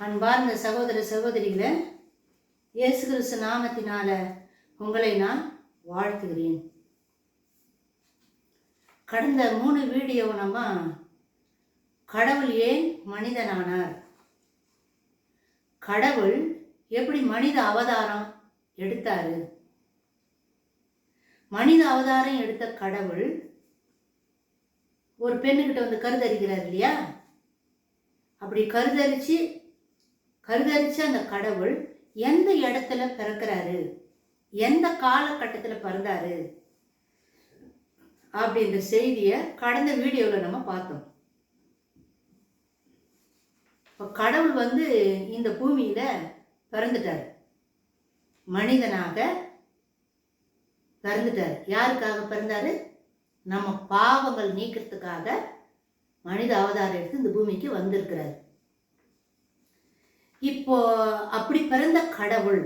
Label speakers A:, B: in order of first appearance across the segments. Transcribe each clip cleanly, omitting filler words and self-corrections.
A: அன்பார்ந்த சகோதர சகோதரிகளை, இயேசு கிறிஸ்து நாமத்தினால உங்களை நான் வாழ்த்துகிறேன். கடந்த 3 வீடியோ நம்ம கடவுள் ஏன் மனிதனானார், கடவுள் எப்படி மனித அவதாரம் எடுத்தாரு, மனித அவதாரம் எடுத்த கடவுள் ஒரு பெண்ணுக்கிட்ட வந்து கருதரிக்கிறார் இல்லையா? அப்படி கருதரிச்சு அந்த கடவுள் எந்த இடத்துல பிறக்கிறாரு, எந்த காலகட்டத்தில் பிறந்தாரு அப்படின்ற செய்தியை கடந்த வீடியோவில் நம்ம பார்த்தோம். இப்போ கடவுள் வந்து இந்த பூமியில பிறந்துட்டார், மனிதனாக பிறந்துட்டார். யாருக்காக பிறந்தாரு? நம்ம பாவங்கள் நீக்கிறதுக்காக மனித அவதாரம் எடுத்து இந்த பூமிக்கு வந்திருக்கிறார். இப்போ அப்படி பிறந்த கடவுள்,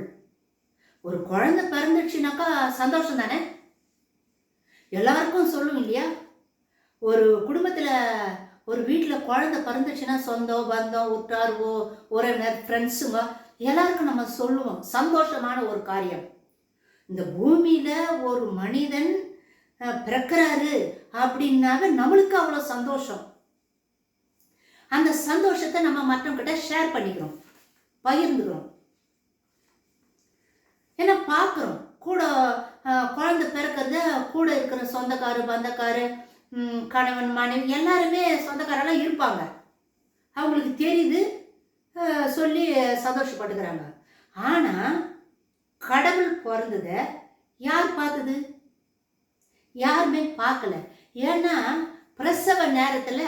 A: ஒரு குழந்தை பிறந்துச்சுனாக்கா சந்தோஷம் தானே? எல்லாருக்கும் சொல்லும் இல்லையா? ஒரு குடும்பத்தில் ஒரு வீட்டில் குழந்தை பிறந்துச்சுன்னா சொந்தம் பந்தம் உற்றார் உறவினர் ஃப்ரெண்ட்ஸுங்க எல்லாருக்கும் நம்ம சொல்லுவோம், சந்தோஷமான ஒரு காரியம். இந்த பூமியில ஒரு மனிதன் பிறக்கிறாரு அப்படின்னாவே நம்மளுக்கு அவ்வளோ சந்தோஷம். அந்த சந்தோஷத்தை நம்ம மற்றவங்கிட்ட ஷேர் பண்ணிக்கிறோம், பகிர்ந்துக்கிறோம். ஏன்னா பார்க்குறோம், கூட குழந்தை பிறக்கிறத கூட இருக்கிற சொந்தக்காரு பந்தக்காரு கணவன் மனைவி எல்லாருமே சொந்தக்காரெல்லாம் இருப்பாங்க. அவங்களுக்கு தெரியுது, சொல்லி சந்தோஷப்பட்டுக்கிறாங்க. ஆனால் கடவுள் பிறந்தத யார் பார்த்தது? யாருமே பார்க்கல. ஏன்னா பிரசவ நேரத்தில்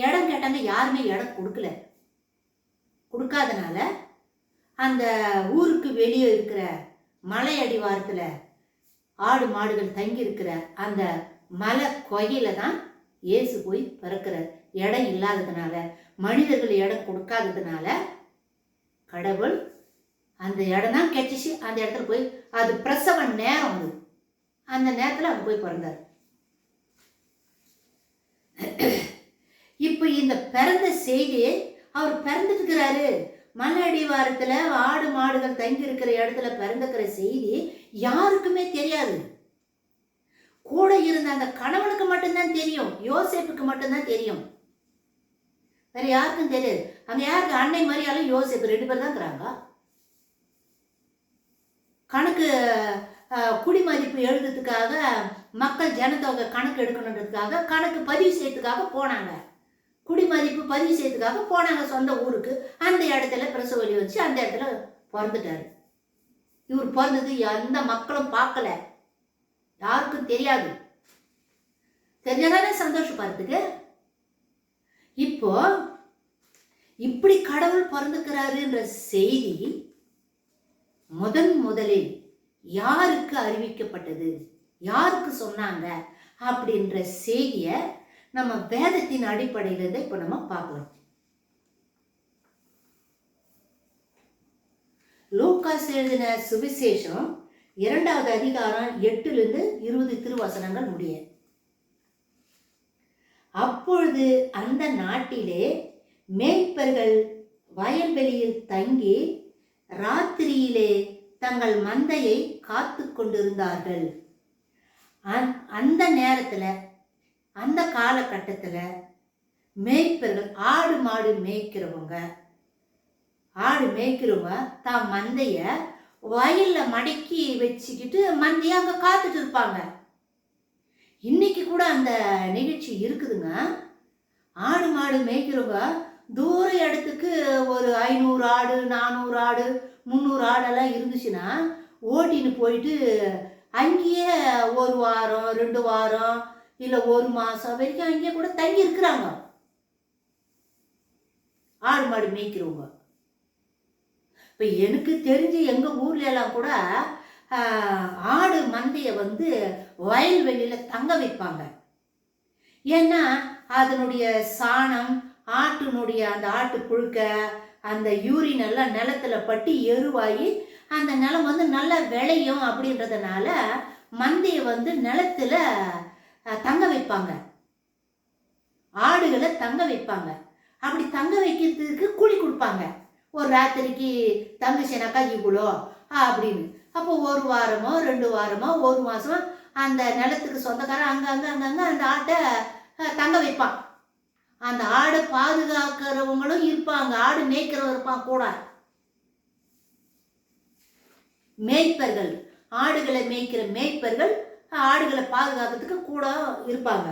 A: இடம் கேட்டாங்க, யாருமே இடம் கொடுக்காதனால அந்த ஊருக்கு வெளியே இருக்கிற மலை அடிவாரத்தில் ஆடு மாடுகள் தங்கி இருக்கிற அந்த மலை கொகையில தான் இயேசு போய் பிறக்கிறார். இடம் இல்லாததுனால, மனிதர்கள் இடம் கொடுக்காததுனால கடவுள் அந்த இடம் தான் கிடைச்சிச்சு. அந்த இடத்துல போய், அது பிரசவ நேரம், அது அந்த நேரத்தில் அவர் போய் பிறந்தார். இப்போ இந்த பிறந்த செய்தியை, அவர் பிறந்துட்டுக்கிறாரு மலை அடிவாரத்தில் ஆடு மாடுகள் தங்கி இருக்கிற இடத்துல பிறந்துக்கிற செய்தி யாருக்குமே தெரியாது. கூட இருந்த அந்த கணவனுக்கு மட்டும்தான் தெரியும், யோசேப்புக்கு மட்டும்தான் தெரியும், வேற யாருக்கும் தெரியாது. அங்க யாருக்கு? அன்னை மரியாளும் யோசேப்பு 2 பேர் தான் இருக்கிறாங்க. கணக்கு குடிமதிப்பு எழுதுறதுக்காக, மக்கள் ஜனத்தொகை கணக்கு எடுக்கணுன்றதுக்காக, கணக்கு பதிவு செய்யறதுக்காக போனாங்க. குடிமதிப்பு பதிவு செய்யறதுக்காக போனாங்க சொந்த ஊருக்கு. அந்த இடத்துல பிரசவ வலி வச்சு அந்த இடத்துல பிறந்துட்டாரு. இவர் பிறந்தது எந்த மக்களும் பார்க்கல, யாருக்கும் தெரியாது. தெரியாதானே சந்தோஷப்படுறதுக்கு. இப்போ இப்படி கடவுள் பிறந்துக்கிறாருன்ற செய்தி முதலில் யாருக்கு அறிவிக்கப்பட்டது, யாருக்கு சொன்னாங்க அப்படின்ற செய்தியை நம்ம வேதத்தின் அடிப்படையில இப்ப நம்ம பார்க்கலாம். லூக்காஸ் எழுதின சுவிசேஷம் 2வது அதிகாரம் 8லிருந்து 20 திருவசனங்கள் முடிய. அப்பொழுது அந்த நாட்டிலே மேய்ப்பர்கள் வயல்வெளியில் தங்கி ராத்திரியிலே தங்கள் மந்தையை காத்து கொண்டிருந்தார்கள். அந்த நேரத்தில், அந்த காலகட்டத்தில் மேய்ப்பர்கள், ஆடு மாடு மேய்க்கிறவங்க தான் மந்தைய வயல்ல மடக்கி வச்சுக்கிட்டு மந்தைய அங்க காத்துட்டு இருப்பாங்க. இன்னைக்கு கூட அந்த நிகழ்ச்சி இருக்குதுங்க. ஆடு மாடு மேய்க்கிறவங்க தூர இடத்துக்கு ஒரு 500 ஆடு 400 ஆடு 300 ஆடெல்லாம் இருந்துச்சுன்னா ஓட்டின்னு போயிட்டு அங்கேயே 1 வாரம் 2 வாரம் இல்லை 1 மாதம் வரைக்கும் அங்கேயே கூட தங்கி இருக்கிறாங்க ஆடு மாடு மேய்க்கிறவங்க. இப்போ எனக்கு தெரிஞ்சு எங்கள் ஊர்ல எல்லாம் கூட ஆடு மந்தையை வந்து வயல்வெளியில் தங்க வைப்பாங்க. ஏன்னா அதனுடைய சாணம், ஆட்டினுடைய அந்த ஆட்டு புழுக்க, அந்த யூரின் எல்லாம் நிலத்துல பட்டு எருவாகி அந்த நிலம் வந்து நல்லா விளையும் அப்படின்றதுனால மந்தையை வந்து நிலத்துல தங்க வைப்பாங்க, ஆடுகளை தங்க வைப்பாங்க. அப்படி தங்க வைக்கிறதுக்கு கூலி கொடுப்பாங்க. ஒரு ராத்திரிக்கு தங்குச்சுனாக்கா இவ்வளோ அப்படின்னு. அப்போ ஒரு வாரமோ 2 வாரமோ 1 மாசமோ அந்த நிலத்துக்கு சொந்தக்காரன் அங்கங்கே அந்த ஆட்டை தங்க வைப்பான். அந்த ஆடை பாதுகாக்கிறவங்களும் இருப்பாங்க, ஆடு மேய்க்கிறவங்க இருப்பான் கூட. மேய்ப்பர்கள், ஆடுகளை மேய்க்கிற மேய்ப்பர்கள் ஆடுகளை பாதுகாக்கிறதுக்கு கூட இருப்பாங்க.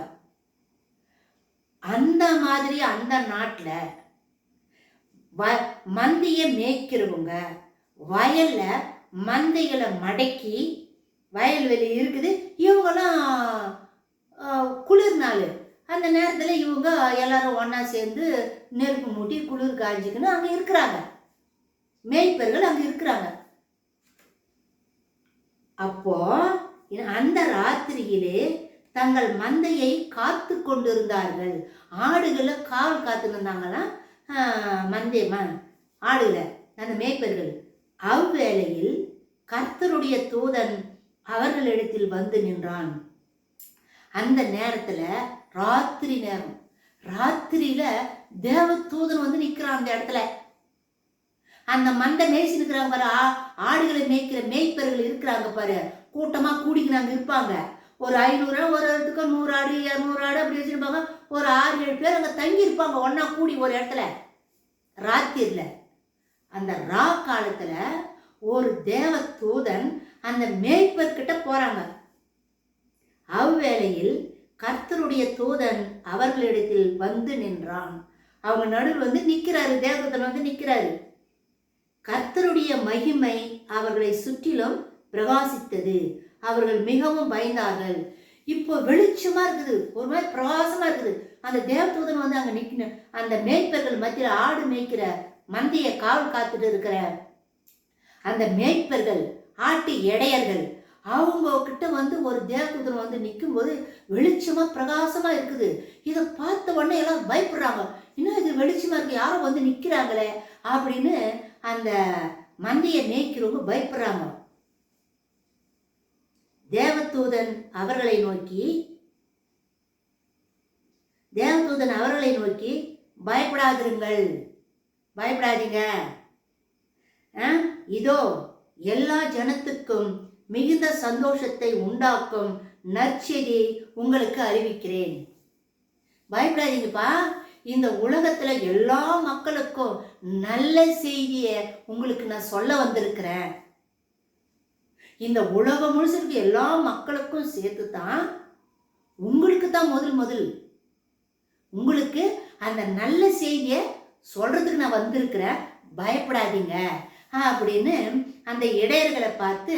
A: அந்த மாதிரி அந்த நாட்டில் மந்தையை மேய்க்கிறவங்க வயல்ல மந்தைகளை மடக்கி, வயல்வெளி இருக்குது, இவங்கெல்லாம் குளிர் நாள் அந்த நேரத்தில் இவங்க எல்லாரும் ஒன்றா சேர்ந்து நெருப்பு மூட்டி குளிர் காய்ச்சிக்கின்னு அங்கே இருக்கிறாங்க. மேய்ப்பர்கள் அங்கே இருக்கிறாங்க. அப்போ அந்த ராத்திரியிலே தங்கள் மந்தையை காத்து கொண்டிருந்தார்கள். ஆடுகளை காவல் காத்து இருந்தாங்கன்னா ஆடுகளை அந்த மேய்ப்பர்கள். அவ்வேளையில் கர்த்தருடைய தூதன் அவர்களிடத்தில் வந்து நின்றான். அந்த நேரத்துல ராத்திரி நேரம், ராத்திரியில தேவ தூதன் வந்து நிக்கிறான் அந்த இடத்துல. அந்த மந்தை மேய்ச்சி இருக்கிறாங்க பாரு, ஆடுகளை மேய்க்கிற மேய்ப்பர்கள் இருக்கிறாங்க பாரு, கூட்டமா கூடிக்கிறாங்க இருப்பாங்க. ஒரு 500 ஒரு இடத்துக்கு 100 ஆடு 200 ஆடு அப்படி வச்சிருப்பாங்க. ஒரு 6-7 பேர் அங்க தங்கி இருப்பாங்க ஒன்னா கூடி ஒரு இடத்துல ராத்திரில. அந்த ரா காலத்துல ஒரு தேவ தூதன் அந்த மேய்ப்பர்கிட்ட போறாங்க. அவ்வேளையில் கர்த்தருடைய தூதன் அவர்களிடத்தில் வந்து நின்றான். அவங்க நடுவில் வந்து நிக்கிறாரு, தேவதூதன் வந்து நிக்கிறாரு. கர்த்தருடைய மகிமை அவர்களை சுற்றிலும் பிரகாசித்தது. அவர்கள் மிகவும் பயந்தார்கள். இப்போ வெளிச்சமா இருக்குது, ஒரு மாதிரி பிரகாசமா இருக்குது. அந்த தேவதூதன் வந்து அங்க நிக்கிற அந்த மேய்ப்பர்கள் மத்தியில், ஆடு மேய்க்கிற மந்தையை காவல் காத்துட்டு இருக்கிற அந்த மேய்ப்பர்கள், ஆட்டு இடையர்கள், அவங்க கிட்ட வந்து ஒரு தேவதூதன் வந்து நிற்கும் போது வெளிச்சமா பிரகாசமா இருக்குது. இதை பார்த்த உடனே எல்லாம் பயப்படுறாங்க. இன்னும் இது வெளிச்சமா இருக்கு, யாரும் வந்து நிக்கிறாங்களே அப்படின்னு அந்த மந்தையை மேய்க்கிறவங்க பயப்படுறாங்க. தேவதூதன் அவர்களை நோக்கி பயப்படாதிருங்கள், பயப்படாதீங்க, இதோ எல்லா ஜனத்துக்கும் மிகுந்த சந்தோஷத்தை உண்டாக்கும் நற்செய்தியை உங்களுக்கு அறிவிக்கிறேன். பயப்படாதீங்கப்பா, இந்த உலகத்துல எல்லா மக்களுக்கும் நல்ல செய்தியை உங்களுக்கு நான் சொல்ல வந்திருக்கிறேன். இந்த உலகம் முழுசுக்கு எல்லா மக்களுக்கும் சேர்த்து தான் உங்களுக்கு தான் முதல் உங்களுக்கு அந்த நல்ல செய்தியை சொல்றதுக்கு நான் வந்திருக்கிறேன், பயப்படாதீங்க அப்படின்னு அந்த இடையர்களை பார்த்து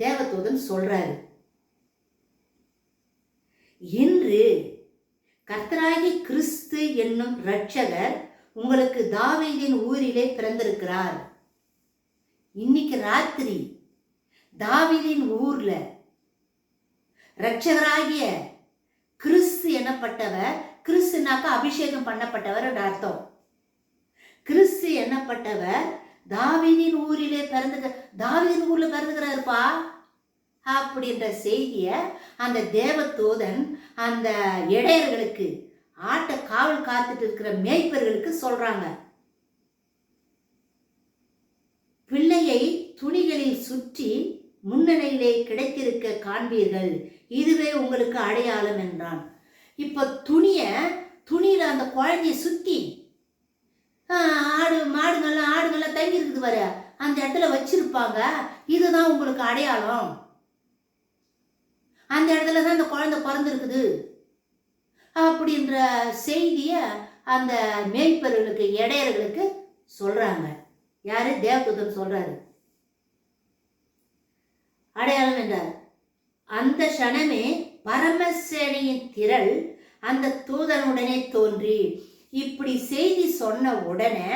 A: தேவதூதன் சொல்றாரு. இன்று கர்த்தராகிய கிறிஸ்து என்னும் இரட்சகர் உங்களுக்கு தாவீதின் ஊரிலே பிறந்திருக்கிறார். இன்னைக்கு ராத்திரி தாவீதின் ஊர்ல இரட்சகராகிய கிறிஸ்து எனப்பட்டவர், கிறிஸ்துனாக்க அபிஷேகம் பண்ணப்பட்டவர் அர்த்தம். கிறிஸ்து எனப்பட்டவர் தாவீதின் ஊரிலே தாவீதின் ஊர்ல பிறந்துக்கிறாருப்பா அப்படின்ற செய்திய அந்த தேவதூதன் அந்த இடையர்களுக்கு, ஆட்டை காவல் காத்துட்டு இருக்கிற மேய்ப்பர்களுக்கு சொல்றாங்க. பிள்ளையை துணிகளில் சுற்றி முன்னணியிலே கிடைத்திருக்க காண்பீர்கள், இதுவே உங்களுக்கு அடையாளம் என்றான். இப்ப துணியில அந்த குழந்தைய சுத்தி ஆடுங்கள்லாம் தங்கி இருக்குது பாரு, அந்த இடத்துல வச்சிருப்பாங்க, இதுதான் உங்களுக்கு அடையாளம், அந்த இடத்துல தான் அந்த குழந்தை பிறந்திருக்குது அப்படின்ற செய்திய அந்த மேய்ப்பர்களுக்கு இடையர்களுக்கு சொல்றாங்க. யாரு? தேவதூதன் சொல்றாரு. அடையாளம் என்றார். அந்த க்ஷணமே பரமசேனையின் திரள் அந்த தூதனுடனே தோன்றி, இப்படி செய்தி சொன்ன உடனே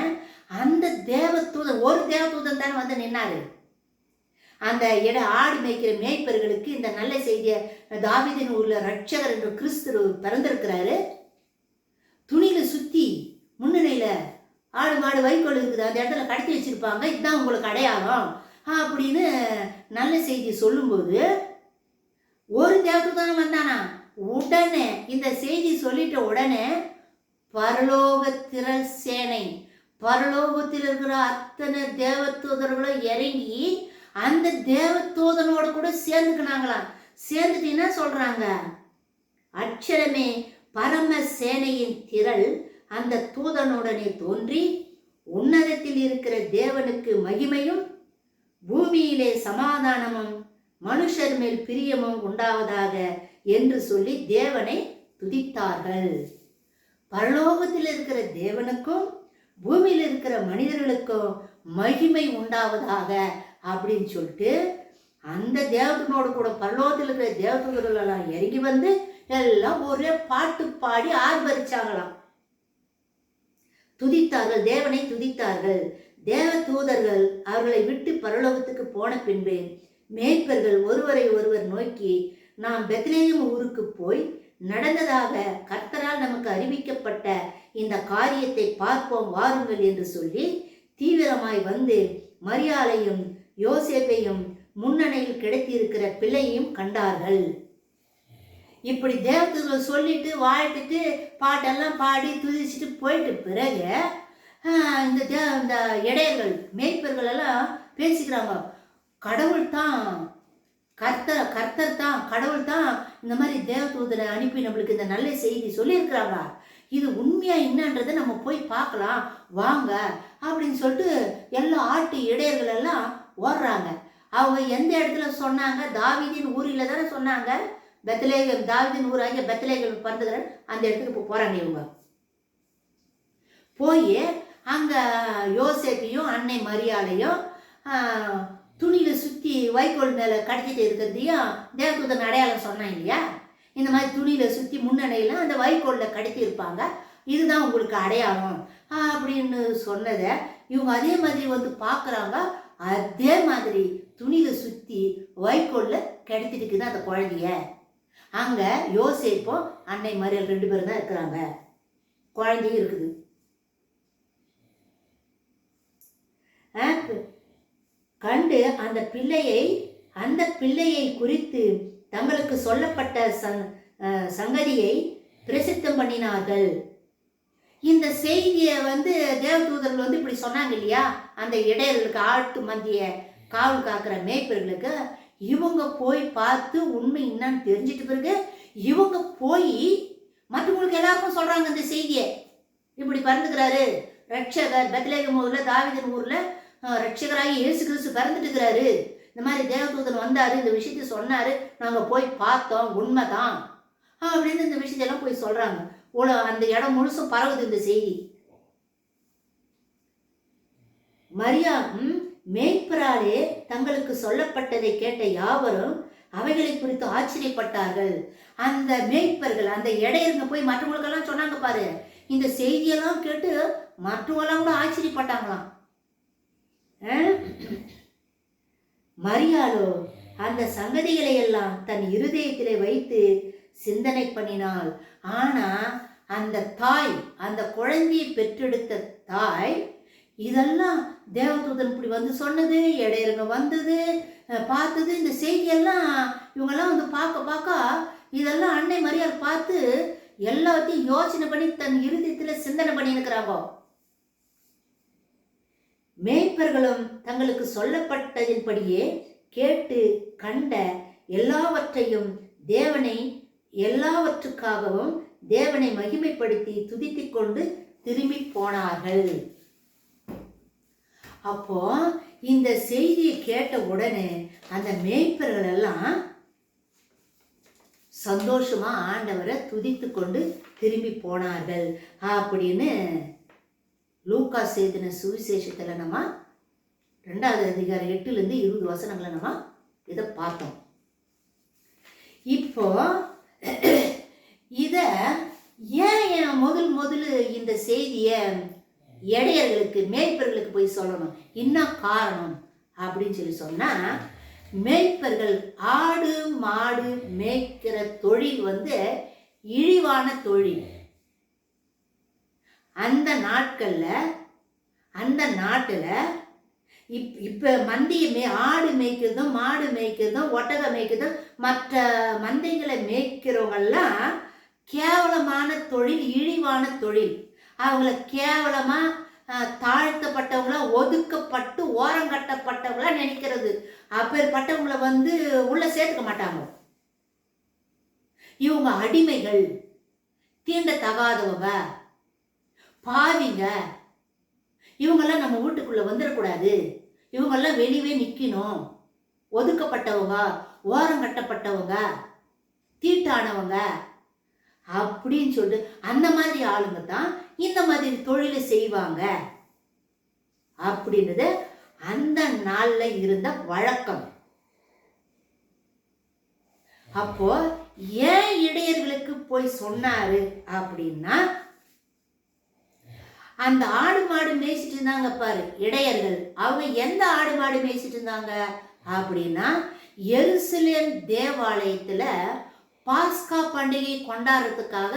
A: அந்த தேவதூதன், ஒரு தேவதூதன் தான் வந்து நின்னாரு. அந்த ஆடு மேய்க்கிற மேய்ப்பர்களுக்கு இந்த நல்ல செய்தியை, தாவீதின் ஊர்ல இரட்சகர் என்று கிறிஸ்து பிறந்திருக்கிறாரு, துணியில சுத்தி முன்னணியில ஆடு மாடு வைக்கோல் இருக்குது, அந்த இடத்துல கடத்தி வச்சிருப்பாங்க, இதுதான் உங்களுக்கு அடையாளம் அப்படின்னு நல்ல செய்தி சொல்லும்போது ஒரு தேவதூதன் வந்தானா. உடனே இந்த செய்தி சொல்லிட்ட உடனே பரலோக திரள் சேனை, பரலோகத்தில் இருக்கிற அத்தனை தேவதூதர்களும் இறங்கி அந்த தேவதூதனோட கூட சேர்ந்துக்கினாங்களாம். சேர்ந்துட்டு என்ன சொல்றாங்க, அட்சரமே பரம சேனையின் திரள் அந்த தூதனுடனே தோன்றி உன்னதத்தில் இருக்கிற தேவனுக்கு மகிமையும் பூமியிலே சமாதானமும் மனுஷர் மேல் பிரியமும் உண்டாவதாக என்று சொல்லி தேவனை துதித்தார்கள். பரலோகத்தில் இருக்கிற தேவனுக்கும் பூமியில் இருக்கிற மனிதர்களுக்கும் மகிமை உண்டாவதாக அப்படின்னு சொல்லிட்டு அந்த தேவதனோடு கூட பரலோகத்தில் இருக்கிற தேவதூதர்கள் எல்லாம் இறங்கி வந்து எல்லாம் ஒரே பாட்டு பாடி ஆர்ப்பரிச்சாங்களாம். துதித்தார்கள், தேவனை துதித்தார்கள். தேவ தூதர்கள் அவர்களை விட்டு பரலோகத்துக்கு போன பின்பு மேய்ப்பர்கள் ஒருவரை ஒருவர் நோக்கி, நாம் பெத்லேயம் ஊருக்கு போய் நடந்ததாக கர்த்தரால் நமக்கு அறிவிக்கப்பட்ட இந்த காரியத்தை பார்ப்போம் வாருங்கள் என்று சொல்லி தீவிரமாய் வந்து மரியாளையும் யோசேப்பையும் முன்னணையில் கிடைத்திருக்கிற பிள்ளையையும் கண்டார்கள். இப்படி தேவதூதர்கள் சொல்லிட்டு வாழ்த்துட்டு பாட்டெல்லாம் பாடி துதிச்சுட்டு போயிட்டு பிறகு இந்த இடையர்கள் மேய்ப்பர்கள் எல்லாம் பேசிக்கிறாங்க. கடவுள் தான் கர்த்தர் தான் கடவுள் தான் இந்த மாதிரி தேவதூதரை அனுப்பி நம்மளுக்கு இந்த நல்ல செய்தி சொல்லியிருக்கிறாங்க. இது உண்மையா என்னன்றதை நம்ம போய் பார்க்கலாம் வாங்க அப்படின்னு சொல்லிட்டு எல்லா ஆட்டு இடையர்கள் எல்லாம் ஓடுறாங்க. அவங்க எந்த இடத்துல சொன்னாங்க, தாவீதின் ஊரில் தானே சொன்னாங்க. பெத்லேகம், தாவீதின் ஊராகிய பெத்லேகம் பிறந்துக்கிற அந்த இடத்துக்கு இப்போ போகிறாங்க. இவங்க போய் அங்கே யோசேப்பையும் அன்னை மரியாளையும் துணியில் சுற்றி வைக்கோல் மேலே கடத்திட்டு இருக்கிறதையும் தேவதூதன் அடையாளம் சொன்னாங்க இல்லையா. இந்த மாதிரி துணியில் சுற்றி முன்னணியில் அந்த வைக்கோலில் கடத்தி இருப்பாங்க, இதுதான் உங்களுக்கு அடையாளம் அப்படின்னு சொன்னதை இவங்க அதே மாதிரி வந்து பார்க்குறாங்க. அதே மாதிரி துணியில் சுற்றி வைக்கோலில் கடத்திட்டு இருக்குது அந்த குழந்தைய. அங்கே யோசேப்பும் அன்னை மரியாள் 2 பேரும் தான் இருக்கிறாங்க, குழந்தையும் இருக்குது. கண்டு அந்த பிள்ளையை குறித்து தங்களுக்கு சொல்லப்பட்ட சங்கதியை பிரசித்தம் பண்ணினார்கள். இந்த செய்தியை வந்து தேவதூதர்கள் வந்து இப்படி சொன்னாங்க இல்லையா, அந்த இடையர்களுக்கு, ஆட்டு மந்திய காவல் காக்கிற மேய்ப்பர்களுக்கு. இவங்க போய் பார்த்து உண்மை என்னன்னு தெரிஞ்சிட்டு பிறகு இவங்க போய் மற்றவங்களுக்கு எல்லாருக்கும் சொல்றாங்க இந்த செய்தியை. இப்படி பிறந்துக்கிறாரு ரட்சகர், பெத்லேகம் ஊர்ல தாவீதின் ஊர்ல ரட்சகராகி இயேசு கிறிஸ்து பிறந்துட்டு இருக்கிறாரு, இந்த மாதிரி தேவதூதன் வந்தாரு, இந்த விஷயத்த சொன்னாரு, நாங்க போய் பார்த்தோம், உண்மைதான் அப்படின்னு இந்த விஷயத்தெல்லாம் போய் சொல்றாங்க. அந்த இடம் முழுசும் பரவுது இந்த செய்தி. மரியாளும் மேய்ப்பராலே தங்களுக்கு சொல்லப்பட்டதை கேட்ட யாவரும் அவைகளை குறித்து ஆச்சரியப்பட்டார்கள். அந்த மேய்ப்பர்கள், அந்த இடையருங்க போய் மற்றவங்களுக்கெல்லாம் சொன்னாங்க பாரு, இந்த செய்தியெல்லாம் கேட்டு மற்றவங்களாம் கூட ஆச்சரியப்பட்டாங்களாம். மரியாளோ அந்த சங்கதிகளை எல்லாம் தன் இருதயத்திலே வைத்து சிந்தனை பண்ணினாள். ஆனா அந்த தாய், அந்த குழந்தையை பெற்றெடுத்த தாய், இதெல்லாம் தேவதூதன் இப்படி வந்து சொன்னது, இடையருங்க வந்தது பார்த்தது, இந்த செய்தியெல்லாம் இவங்கெல்லாம் வந்து பார்க்க இதெல்லாம் அன்னை மரியாள் பார்த்து எல்லாத்தையும் யோசனை பண்ணி தன் இருதயத்தில் சிந்தனை பண்ணி இருக்கிறாங்க. மேய்ப்பர்களும் தங்களுக்கு சொல்லப்பட்டதின்படியே கேட்டு கண்ட எல்லாவற்றையும் எல்லாவற்றுக்காகவும் தேவனை மகிமைப்படுத்தி துதித்துக் கொண்டு திரும்பி போனார்கள். அப்போ இந்த செய்தியை கேட்ட உடனே அந்த மேய்ப்பர்கள் எல்லாம் சந்தோஷமா ஆண்டவரை துதித்து கொண்டு திரும்பி போனார்கள் அப்படின்னு லூக்கா செய்தின சுவிசேஷத்துல நம்ம 2வது அதிகாரம் 8லேருந்து 20 வசனங்களை நம்ம இதை பார்த்தோம். இப்போ இத ஏன் முதல்ல இந்த செய்தியை இடையர்களுக்கு, மேய்ப்பர்களுக்கு போய் சொல்லணும், என்ன காரணம் அப்படின்னு சொல்லி சொன்னா, மேய்ப்பர்கள் ஆடு மாடு மேய்க்கிற தொழில் வந்து இழிவான தொழில். அந்த நாட்டுல இப்ப மந்தியை ஆடு மேய்க்கிறதும் மாடு மேய்க்கிறதும் ஒட்டகை மேய்க்கிறதும் மற்ற மந்தைகளை மேய்க்கிறவங்கெல்லாம் கேவலமான தொழில், இழிவான தொழில். அவங்கள கேவலமா தாழ்த்தப்பட்டவங்களா, ஒதுக்கப்பட்டு ஓரங்கட்டப்பட்டவங்களா நினைக்கிறது. அப்பேற்பட்டவங்களை வந்து உள்ள சேர்த்துக்க மாட்டாங்க. இவங்க அடிமைகள், தீண்டத்தகாதவங்க, பாவிங்க, இவங்கெல்லாம் நம்ம வீட்டுக்குள்ள வந்துடக்கூடாது, இவங்கெல்லாம் வெளியே நிற்கணும், ஒதுக்கப்பட்டவங்க, ஓரங்கட்டப்பட்டவங்க, தீட்டானவங்க அப்படின்னு சொல்லிட்டு அந்த மாதிரி ஆளுங்க தான் இந்த மாதிரி தொழிலை செய்வாங்க அப்படின்றது அந்த நாள்ல இருந்த வழக்கம். அப்போ ஏன் இடையர்களுக்கு போய் சொன்னாரு அப்படின்னா, அந்த ஆடு மாடு மேய்ச்சிட்டு இருந்தாங்க பாரு இடையர்கள், அவங்க எந்த ஆடு மாடு மேய்ச்சிட்டு இருந்தாங்க அப்படின்னா, எருசலேம் தேவாலயத்துல பாஸ்கா பண்டிகை கொண்டாடுறதுக்காக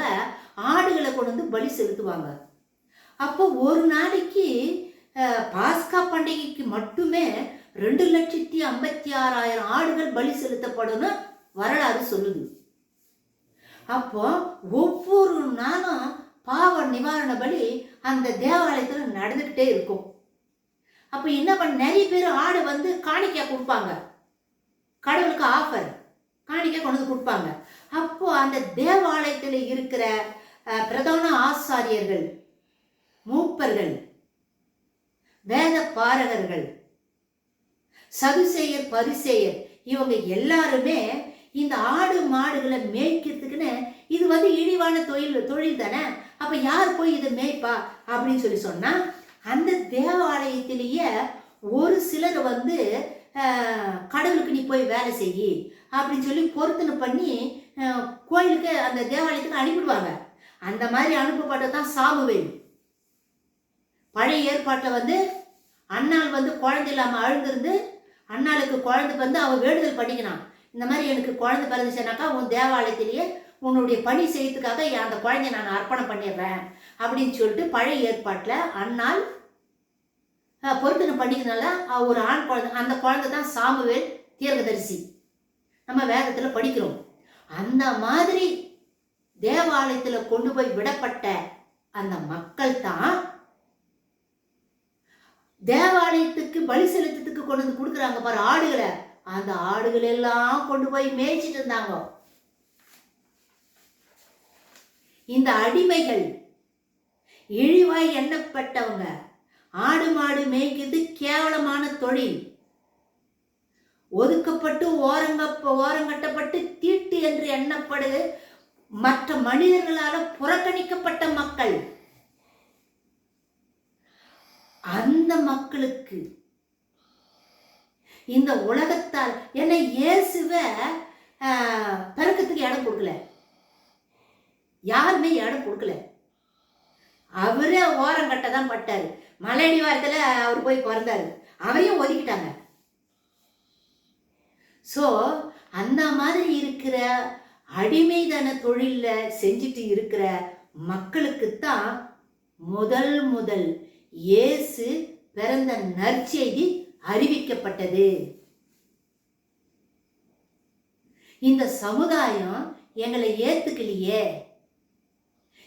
A: ஆடுகளை கொண்டு வந்து பலி செலுத்துவாங்க. அப்போ ஒரு நாளைக்கு பாஸ்கா பண்டிகைக்கு மட்டுமே 2,56,000 ஆடுகள் பலி செலுத்தப்படும்னு வரலாறு சொல்லுது. அப்போ ஒவ்வொரு நாளும் பாவ நிவாரண பலி அந்த தேவாலயத்தில் நடந்துக்கிட்டே இருக்கும். அப்போ என்ன பண்ண, நிறைய பேர் ஆடு வந்து காணிக்கை கொடுப்பாங்க, கடவுளுக்கு ஆஃபர் காணிக்கை கொண்டு வந்து கொடுப்பாங்க. அப்போ அந்த தேவாலயத்தில் இருக்கிற பிரதான ஆசாரியர்கள், மூப்பர்கள், வேத பாரகர்கள், சதுசேயர், பரிசேயர், இவங்க எல்லாருமே இந்த ஆடு மாடுகளை மேய்க்கிறதுக்குன்னு, இது வந்து இழிவான தொழில் தானே, அப்ப யார் போய் இதை மேய்ப்பா அப்படின்னு சொல்லி சொன்னா, அந்த தேவாலயத்திலேயே ஒரு சிலர் வந்து கடவுளுக்கு நீ போய் வேலை செய்யி அப்படின்னு சொல்லி பொருத்தனை பண்ணி கோயிலுக்கு அந்த தேவாலயத்துக்கு அனுப்பிடுவாங்க. அந்த மாதிரி அனுப்பப்பட்டதான் சாமுவேல். பழைய ஏற்பாட்டில் வந்து அண்ணாள் வந்து குழந்தை இல்லாமல் அழுந்திருந்து அண்ணாளுக்கு குழந்தை வந்து அவன் வேண்டுதல் பண்ணிக்கினான், இந்த மாதிரி எனக்கு குழந்தை பிறந்துச்சுனாக்கா உன் தேவாலயத்திலேயே உன்னுடைய பணி செய்யறதுக்காக அந்த குழந்தைய நான் அர்ப்பணம் பண்ணிடுறேன் அப்படின்னு சொல்லிட்டு பழைய ஏற்பாட்டில் அண்ணாள் பொருத்தனை பண்ணிக்கிறதுனால ஒரு ஆண் குழந்தை, அந்த குழந்தை தான் சாமுவேல் தீர்க்கதரிசி, நம்ம வேதத்தில் படிக்கிறோம். அந்த மாதிரி தேவாலயத்தில் கொண்டு போய் விடப்பட்ட அந்த மக்கள் தான் தேவாலயத்துக்கு பலி செலுத்தத்துக்கு கொண்டு வந்து கொடுக்குறாங்க பாரு ஆடுகளை, அந்த ஆடுகள் எல்லாம் கொண்டு போய் மேய்ச்சிட்டு இருந்தாங்க. இந்த அடிமைகள், இழிவாய் எண்ணப்பட்டவங்க, ஆடு மாடு மேய்க்கிறது கேவலமான தொழில், ஒதுக்கப்பட்டு ஓரங்கட்டப்பட்டு தீட்டு என்று எண்ணப்படு மற்ற மனிதர்களால புறக்கணிக்கப்பட்ட மக்கள், அந்த மக்களுக்கு இந்த உலகத்தால் என்ன இயேசுவை பிறக்கத்துக்கு இடம் கொடுக்கல, யாருமே இடம் கொடுக்கல, அவரே ஓரங்கட்ட தான் பட்டாரு, மலையடிவாரத்தில் அவர் போய் பிறந்தாரு, அவரையும் ஒதுக்கிட்டாங்க. ஸோ அந்த மாதிரி இருக்கிற அடிமைதன தொழிலில் செஞ்சுட்டு இருக்கிற மக்களுக்குத்தான் முதல் இயேசு பிறந்த நற்செய்தி அறிவிக்கப்பட்டது. இந்த சமுதாயம் எங்களை ஏத்துக்கலையே,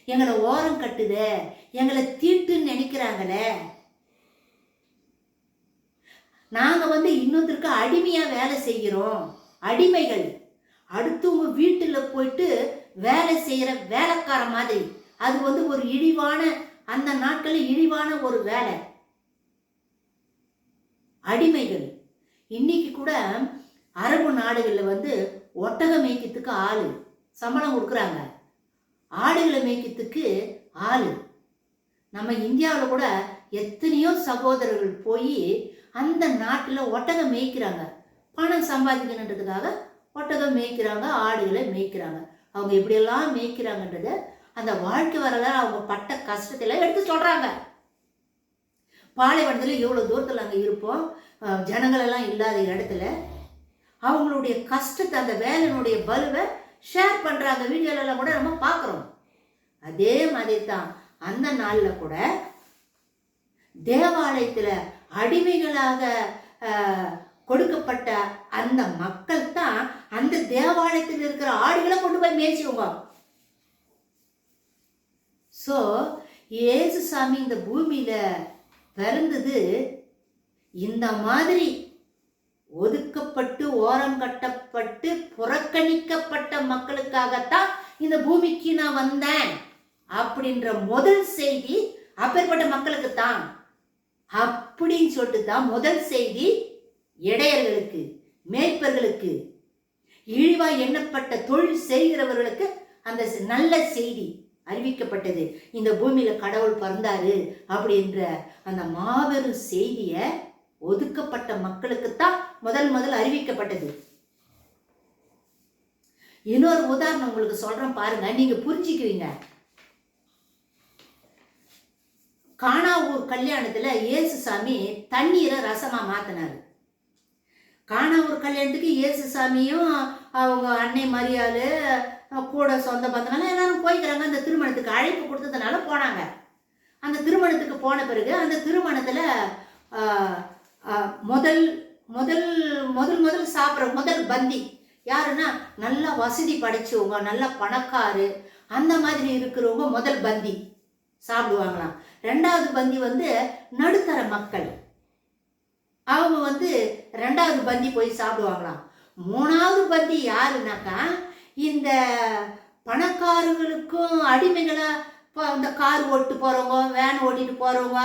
A: எங்களை ஓரம் கட்டுதே, எங்களை தீட்டுன்னு நினைக்கிறாங்களே, நாங்க வந்து இன்னொருத்தருக்கு அடிமையா வேலை செய்கிறோம், அடிமைகள், அடுத்தவங்க வீட்டுல போயிட்டு வேலை செய்யற வேலைக்கார மாதிரி, அது வந்து ஒரு இழிவான, அந்த நாட்களில் இழிவான ஒரு வேலை, அடிமைகள். இன்னைக்கு கூட அரபு நாடுகளில் வந்து ஒட்டக மேய்க்கிறதுக்கு ஆளு சம்பளம் கொடுக்குறாங்க, ஆடுகளை மேய்க்கிறதுக்கு ஆளு. நம்ம இந்தியாவில் கூட எத்தனையோ சகோதரர்கள் போய் அந்த நாட்டில் ஒட்டகம் மேய்க்கிறாங்க, பணம் சம்பாதிக்கணுன்றதுக்காக ஒட்டகம் மேய்க்கிறாங்க, ஆடுகளை மேய்க்கிறாங்க. அவங்க எப்படியெல்லாம் மேய்க்கிறாங்கன்றத, அந்த வாழ்க்கை வரலாறு, அவங்க பட்ட கஷ்டத்தில் எடுத்து சொல்கிறாங்க. பாலைவனத்தில் எவ்வளோ தூரத்தில் அங்கே இருப்போம், ஜனங்களெல்லாம் இல்லாத இடத்துல அவங்களுடைய கஷ்டத்தை, அந்த வேலையினுடைய பலுவை ஷேர் பண்ணுறாங்க, வீடியோலெல்லாம் கூட நம்ம பார்க்குறோம். அதே மாதிரி தான் அந்த நாளில் கூட தேவாலயத்தில் அடிமைகளாக கொடுக்கப்பட்ட அந்த மக்கள் தான் அந்த தேவாலயத்தில் இருக்கிற ஆடுகளை கொண்டு போய் மேய்ச்சிடுவாங்க. ஸோ இயேசுசாமி இந்த பூமியில பிறந்தது இந்த மாதிரி ஒதுக்கப்பட்டு ஓரம் கட்டப்பட்டு புறக்கணிக்கப்பட்ட மக்களுக்காகத்தான் இந்த பூமிக்கு நான் வந்தேன் அப்படின்ற முதல் செய்தி அப்பேற்பட்ட மக்களுக்கு தான் அப்படின்னு சொல்லிட்டு தான் முதல் செய்தி இடையர்களுக்கு, மேய்ப்பர்களுக்கு, இழிவாய் எண்ணப்பட்ட தொழில் செய்கிறவர்களுக்கு அந்த நல்ல செய்தி அறிவிக்கப்பட்டது. இந்த பூமியில கடவுள் பிறந்தாரு அப்படின்ற அந்த மாபெரும் செய்திய ஒதுக்கப்பட்ட மக்களுக்குத்தான் முதல் அறிவிக்கப்பட்டது. இன்னொரு உதாரணம் உங்களுக்கு சொல்றேன் பாருங்க, நீங்க புரிஞ்சுக்குவீங்க. கானா ஊர் கல்யாணத்துல இயேசுசாமி தண்ணீரை ரசமா மாத்தினாரு. கானா ஊர் கல்யாணத்துக்கு இயேசுசாமியும் அவங்க அன்னை மரியாளு கூட சொந்த பந்தங்கள்லாம் எல்லாரும் போய்க்கிறாங்க. அந்த திருமணத்துக்கு அழைப்பு கொடுத்ததுனால போனாங்க. அந்த திருமணத்துக்கு போன பிறகு அந்த திருமணத்துல முதல் முதல் முதல் முதல் சாப்பிட்ற முதல் பந்தி யாருன்னா நல்லா வசதி படைச்சவங்க, நல்லா பணக்காரு, அந்த மாதிரி இருக்கிறவங்க முதல் பந்தி சாப்பிடுவாங்களாம். ரெண்டாவது பந்தி நடுத்தர மக்கள், அவங்க ரெண்டாவது பந்தி போய் சாப்பிடுவாங்களாம். மூணாவது பந்தி யாருன்னாக்கா இந்த பணக்காரர்களுக்கும் அடிமைகளா இந்த கார் ஓட்டு போறவங்க, வேன் ஓட்டிட்டு போறவங்க,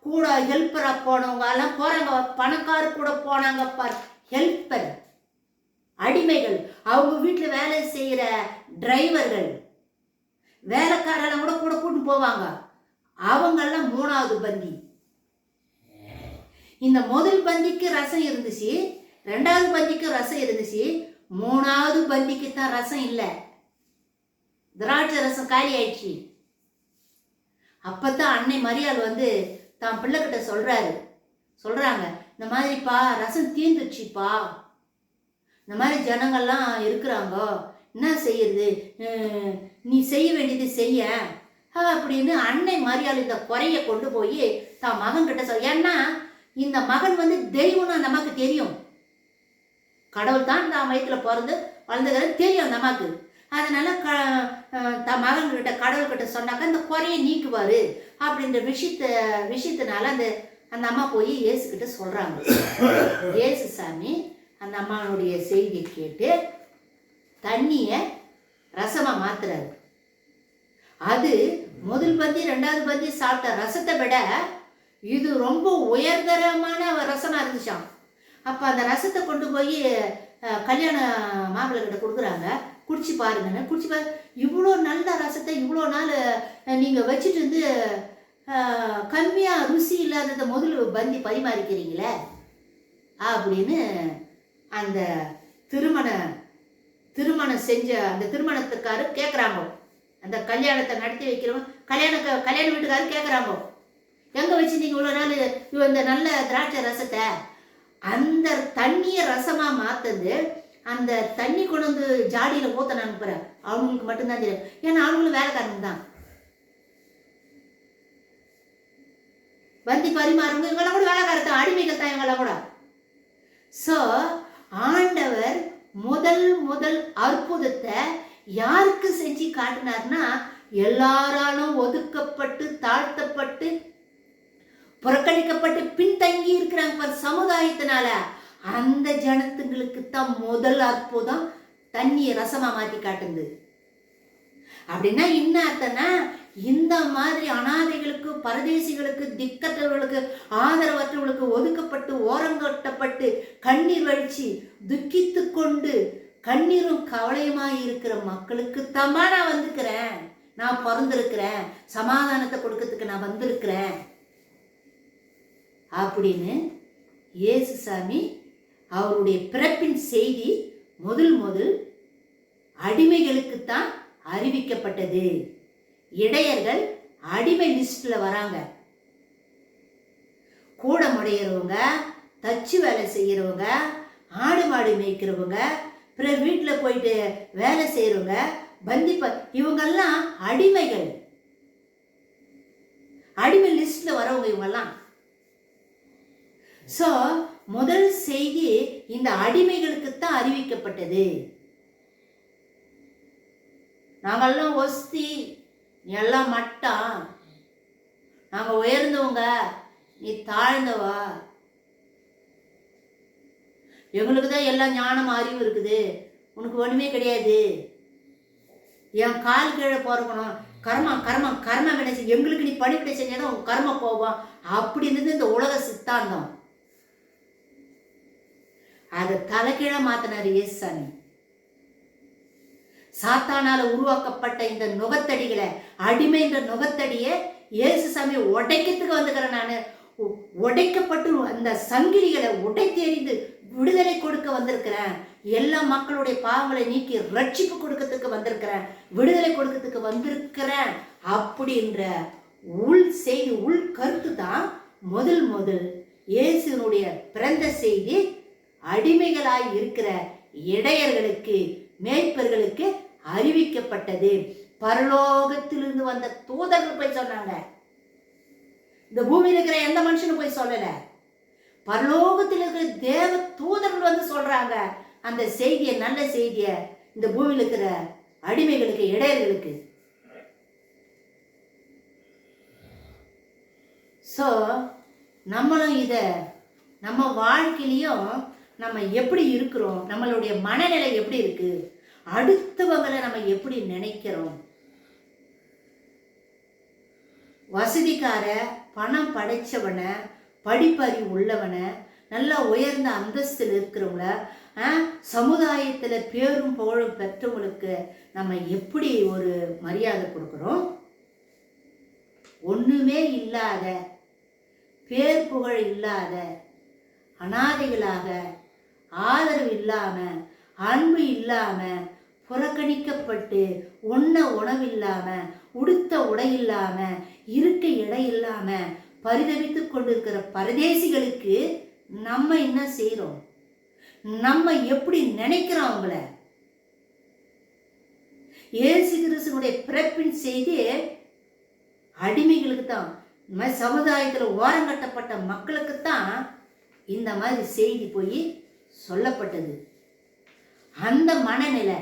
A: கூட ஹெல்ப்பரா போனவங்க எல்லாம் போறாங்க. பணக்கார கூட போனாங்க பார், ஹெல்ப்பர், அடிமைகள், அவங்க வீட்டில் வேலை செய்யற டிரைவர்கள், வேலைக்காரெல்லாம் கூட கூட கூட்டு போவாங்க. அவங்கெல்லாம் மூணாவது பந்தி. இந்த முதல் பந்திக்கு ரசம் இருந்துச்சு, ரெண்டாவது பந்திக்கு ரசம் இருந்துச்சு, மூணாவது பந்திக்கு தான் ரசம் இல்லை, திராட்சை ரசம் காலி ஆயிடுச்சு. அப்பதான் அன்னை மரியாள் தான் பிள்ளைகிட்ட சொல்றாங்க, இந்த மாதிரிப்பா ரசம் தீர்ந்துச்சுப்பா, இந்த மாதிரி ஜனங்கள்லாம் இருக்கிறாங்க, என்ன செய்யறது, நீ செய்ய வேண்டியது செய்ய அப்படின்னு அன்னை மரியாள் இந்த குறைய கொண்டு போய் தான் மகன் கிட்ட ஏன்னா இந்த மகன் தெய்வம்னு நமக்கு தெரியும், கடவுள் தான் தான் வயிற்றுல பிறந்து வளர்ந்துக்கிறது தெரியும் நமக்கு. அதனால தன் மகன் கிட்ட கடவுள் கிட்ட சொன்னாக்கா இந்த குறையை நீக்குவாரு அப்படின்ற விஷயத்தினால அந்த அம்மா போய் இயேசு கிட்ட சொல்றாங்க. இயேசுசாமி அந்த அம்மாவுடைய செய்தியை கேட்டு தண்ணிய ரசமா மாத்துறாரு. அது முதல் பந்தி ரெண்டாவது பந்தி சாப்பிட்ட ரசத்தை விட இது ரொம்ப உயர்தரமான ரசமா இருந்துச்சாம். அப்ப அந்த ரசத்தை கொண்டு போய் கல்யாண மாப்பிள்ளை கிட்ட கொடுக்குறாங்க, குடிச்சு பாருங்கன்னு. குடிச்சு பாரு, இவ்வளோ நல்ல ரசத்தை இவ்வளோ நாள் நீங்க வச்சுட்டு கம்மியா ருசி இல்லாததை முதல் பந்தி பரிமாறிக்கிறீங்களே அப்படின்னு அந்த திருமணம் செஞ்ச அந்த திருமணத்துக்காரர் கேட்குறாங்க. அந்த கல்யாணத்தை நடத்தி வைக்கிறவங்க கல்யாண வீட்டுக்காரர் கேட்குறாங்க, எங்க வச்சிருந்தீங்க இவ்வளோ நாள் இந்த நல்ல திராட்சை ரசத்தை? அந்த தண்ணியை ரசமா மாத்தது அந்த தண்ணி கொண்டு ஜாடியில ஊத்த அனுப்புறேன் அவங்களுக்கு மட்டும்தான் தெரியும். ஏன்னா அவங்களும் வேலைக்காரங்க தான், பந்தி பரிமாறுங்க, இவங்களாம் கூட வேலைக்காரத்தான், அடிமைகள் தான் இவங்களாம் கூட. சோ ஆண்டவர் முதல் அற்புதத்தை யாருக்கு செஞ்சு காட்டினார்னா எல்லாராலும் ஒதுக்கப்பட்டு தாழ்த்தப்பட்டு புறக்கணிக்கப்பட்டு பின்தங்கி இருக்கிறாங்க சமுதாயத்தினால அந்த ஜனத்துங்களுக்கு தான் முதல் அற்புதம் தண்ணியை ரசமா மாத்தி காட்டுது. அப்படின்னா என்ன அர்த்தம்னா இந்த மாதிரி அனாதைகளுக்கு, பரதேசிகளுக்கு, திக்கற்றவர்களுக்கு, ஆதரவற்றவர்களுக்கு, ஒதுக்கப்பட்டு ஓரங்கட்டப்பட்டு கண்ணீர் வழிச்சு துக்கித்து கொண்டு கண்ணீரும் கவலையுமாய் இருக்கிற மக்களுக்கு தம்மா நான் வந்திருக்கிறேன், நான் பிறந்திருக்கிறேன், சமாதானத்தை கொடுக்கறதுக்கு நான் வந்திருக்கிறேன் அப்படின்னு இயேசுசாமி அவருடைய பிறப்பின் செய்தி முதல் அடிமைகளுக்குத்தான் அறிவிக்கப்பட்டது. இடையர்கள் அடிமை லிஸ்ட்ல வராங்க. கூடமுடையறவங்க, தச்சு வேலை செய்யறவங்க, ஆடு மாடு மேய்க்கிறவங்க, பிறகு வீட்டில் போயிட்டு வேலை செய்யறவங்க, இவங்கெல்லாம் அடிமைகள், அடிமை லிஸ்ட்ல வரவங்க இவங்கெல்லாம். சோ முதல் செய்தி இந்த அடிமைகளுக்குத்தான் அறிவிக்கப்பட்டது. நாங்கெல்லாம் ஒஸ்தி, எல்லாம் மட்டம், நாங்க உயர்ந்தவங்க, நீ தாழ்ந்தவா, எங்களுக்கு தான் எல்லாம் ஞானம் அறிவு இருக்குது, உனக்கு ஒண்ணுமே கிடையாது, என் கால் கீழே போறக்கணும், கர்மம் கர்மம் கர்மம் கிடைச்சி எங்களுக்கு நீ படிப்படை செஞ்சாதான் உன் கர்மம் போவோம் அப்படின்னு இந்த உலக சித்தாந்தம். அதை தலைகீழ மாத்தினாரு இயேசுசாமி. சாத்தானால உருவாக்கப்பட்ட இந்த நுகத்தடிகளை, அடிமைன்ற நுகத்தடியை இயேசுசாமி உடைக்கிறதுக்கு வந்துக்கிறேன். நான் உடைக்கப்பட்டு அந்த சங்கிலிகளை உடைத்து எறிந்து விடுதலை கொடுக்க வந்திருக்கிறேன். எல்லா மக்களுடைய பாவங்களை நீக்கி ரட்சிப்பு கொடுக்கறதுக்கு வந்திருக்கிறேன், விடுதலை கொடுக்கறதுக்கு வந்திருக்கிறேன் அப்படின்ற உள் செய்தி, உள் கருத்து தான் முதல் இயேசுனுடைய பிறந்த செய்தி அடிமைகளாய் இருக்கிற இடையர்களுக்கு, மேய்ப்பர்களுக்கு அறிவிக்கப்பட்டது. பரலோகத்திலிருந்து வந்த தூதர்கள் போய் சொன்னாங்க. இந்த பூமியில் இருக்கிற எந்த மனுஷனும் போய் சொல்லல, பரலோகத்தில் இருக்கிற தேவ தூதர்கள் வந்து சொல்றாங்க அந்த செய்தியை, நல்ல செய்தியை இந்த பூமியில் இருக்கிற அடிமைகளுக்கு, இடையர்களுக்கு. ஸோ நம்மளும் இதை நம்ம வாழ்க்கையிலையும் நம்ம எப்படி இருக்கிறோம், நம்மளுடைய மனநிலை எப்படி இருக்கு, அடுத்தவங்களை நம்ம எப்படி நினைக்கிறோம். வசதிக்கார, பணம் படைச்சவனை, படிப்பறிவு உள்ளவனை, நல்லா உயர்ந்த அந்தஸ்தில் இருக்கிறவங்கள, சமுதாயத்தில் பேரும் புகழும் பெற்றவங்களுக்கு நம்ம எப்படி ஒரு மரியாதை கொடுக்குறோம். ஒன்றுமே இல்லாத, பேர் புகழ் இல்லாத அனாதைகளாக, ஆதரவு இல்லாம, அன்பு இல்லாம, புறக்கணிக்கப்பட்டு, உண்ண உணவில்லாம, உடுத்த உடை இல்லாம, இருக்க இடம் இல்லாம பரிதவித்து கொண்டிருக்கிற பரதேசிகளுக்கு நம்ம என்ன செய்யறோம், நம்ம எப்படி நினைக்கிறோம் அவங்கள. இயேசு கிறிஸ்துவினுடைய பிறப்பின் செய்தி அடிமைகளுக்கு தான், சமுதாயத்தில் ஓரங்கட்டப்பட்ட மக்களுக்கு தான் இந்த மாதிரி செய்தி போய் சொல்லப்பட்டது. அந்த மனநிலை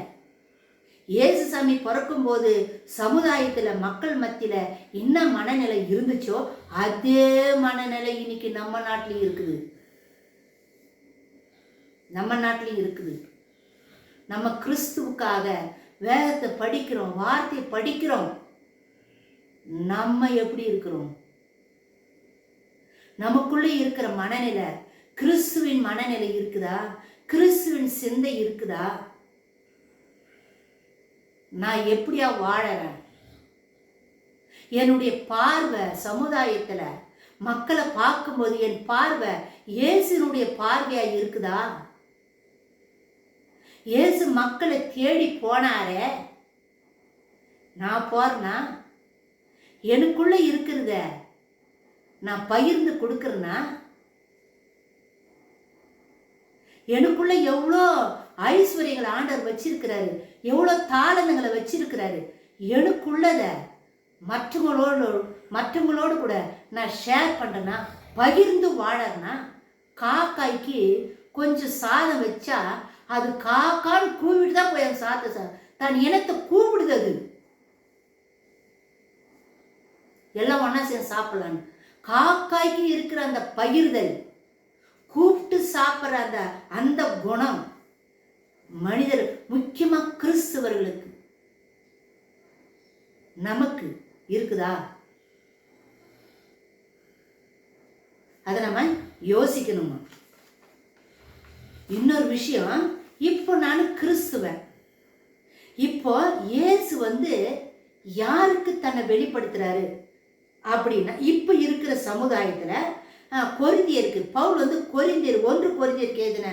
A: இயேசுசாமி பிறக்கும் போது சமுதாயத்தில், மக்கள் மத்தியில் என்ன மனநிலை இருந்துச்சோ அதே மனநிலை இன்னைக்கு நம்ம நாட்டிலையும் இருக்குது. நம்ம நாட்டிலையும் இருக்குது. நம்ம கிறிஸ்துவுக்காக வேதத்தை படிக்கிறோம், வார்த்தையை படிக்கிறோம். நம்ம எப்படி இருக்கிறோம், நமக்குள்ளே இருக்கிற மனநிலை கிறிஸ்துவின் மனநிலை இருக்குதா, கிறிஸ்துவின் சிந்தை இருக்குதா, நான் எப்படியா வாழறேன், என்னுடைய பார்வை சமுதாயத்துல மக்களை பார்க்கும்போது என் பார்வை இயேசுனுடைய பார்வையா இருக்குதா. இயேசு மக்களை தேடி போனாரே, நான் போறேனா, எனக்குள்ள இருக்கிறத நான் பகிர்ந்து கொடுக்கறேனா, எனக்குள்ள எவ்வளோ ஐஸ்வர்யங்களை ஆண்டவர் வச்சிருக்கிறாரு, எவ்வளோ தாளங்களை வச்சிருக்கிறாரு, எனக்குள்ளத மற்றவங்களோடு கூட நான் ஷேர் பண்றேன்னா, பகிர்ந்து வாழறேன்னா. காக்காய்க்கு கொஞ்சம் சாதம் வச்சா அது காக்கான்னு கூப்பிட்டு தான் போய் அந்த சாதத்தை தன் இனத்தை கூப்பிடுது. அது எல்லாம் ஒன்னா சேர்ந்து சாப்பிடலான்னு. காக்காய்க்கு இருக்கிற அந்த பகிர்தல், கூப்பிட்டு சாப்பிட்ற அந்த குணம் மனிதர், முக்கியமா கிறிஸ்தவர்களுக்கு, நமக்கு இருக்குதா? அதை நம்ம யோசிக்கணுமா. இன்னொரு விஷயம், இப்போ நான் கிறிஸ்துவன், இப்போ இயேசு யாருக்கு தன்னை வெளிப்படுத்துறாரு அப்படின்னா, இப்போ இருக்கிற சமுதாயத்துல கொரிந்தியருக்கு பவுல் கொரிந்தியர் 1 கொரிந்தியருக்கு எழுதின